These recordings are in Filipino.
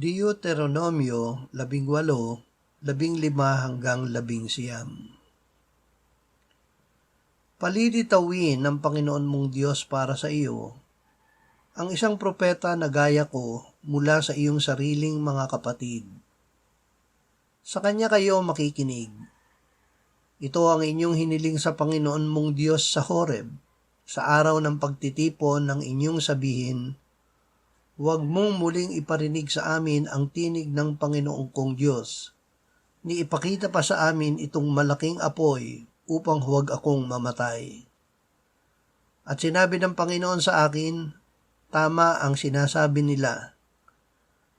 Deuteronomio 18:15-19. Palilitawin ng Panginoon mong Diyos para sa iyo ang isang propeta na gaya ko mula sa iyong sariling mga kapatid. Sa kanya kayo makikinig. Ito ang inyong hiniling sa Panginoon mong Diyos sa Horeb, sa araw ng pagtitipon ng inyong sabihin, huwag mong muling iparinig sa amin ang tinig ng Panginoong kong Diyos, ni ipakita pa sa amin itong malaking apoy upang huwag akong mamatay. At sinabi ng Panginoon sa akin, tama ang sinasabi nila.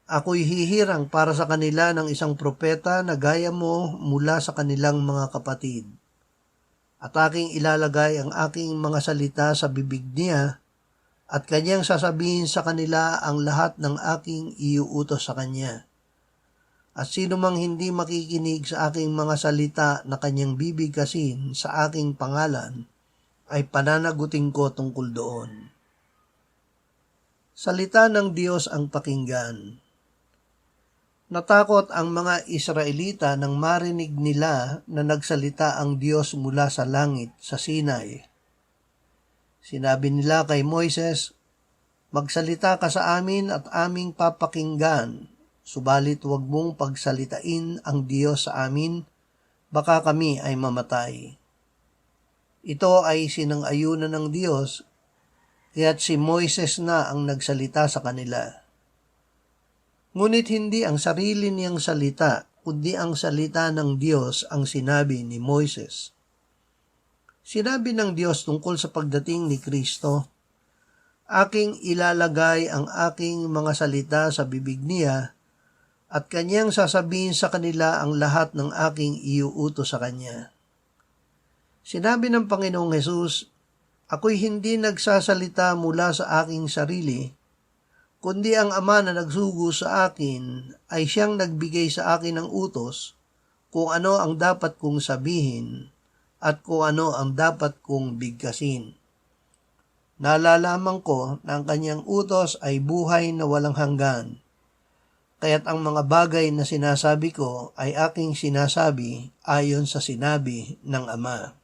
Ako'y hihirang para sa kanila ng isang propeta na gaya mo mula sa kanilang mga kapatid. At aking ilalagay ang aking mga salita sa bibig niya at kanyang sasabihin sa kanila ang lahat ng aking iuutos sa kanya. At sino mang hindi makikinig sa aking mga salita na kanyang bibigkasin sa aking pangalan, ay pananagutin ko tungkol doon. Salita ng Diyos ang pakinggan. Natakot ang mga Israelita nang marinig nila na nagsalita ang Diyos mula sa langit sa Sinai. Sinabi nila kay Moises, magsalita ka sa amin at aming papakinggan, subalit huwag mong pagsalitain ang Diyos sa amin, baka kami ay mamatay. Ito ay sinang-ayunan ng Diyos, kaya't si Moises na ang nagsalita sa kanila. Ngunit hindi ang sarili niyang salita, kundi ang salita ng Diyos ang sinabi ni Moises. Sinabi ng Diyos tungkol sa pagdating ni Kristo, aking ilalagay ang aking mga salita sa bibig niya at kanyang sasabihin sa kanila ang lahat ng aking iuutos sa kanya. Sinabi ng Panginoong Hesus, ako'y hindi nagsasalita mula sa aking sarili, kundi ang Ama na nagsugo sa akin ay siyang nagbigay sa akin ng utos kung ano ang dapat kong sabihin at kung ano ang dapat kong bigkasin. Nalalaman ko na ang kanyang utos ay buhay na walang hanggan, kaya't ang mga bagay na sinasabi ko ay aking sinasabi ayon sa sinabi ng Ama.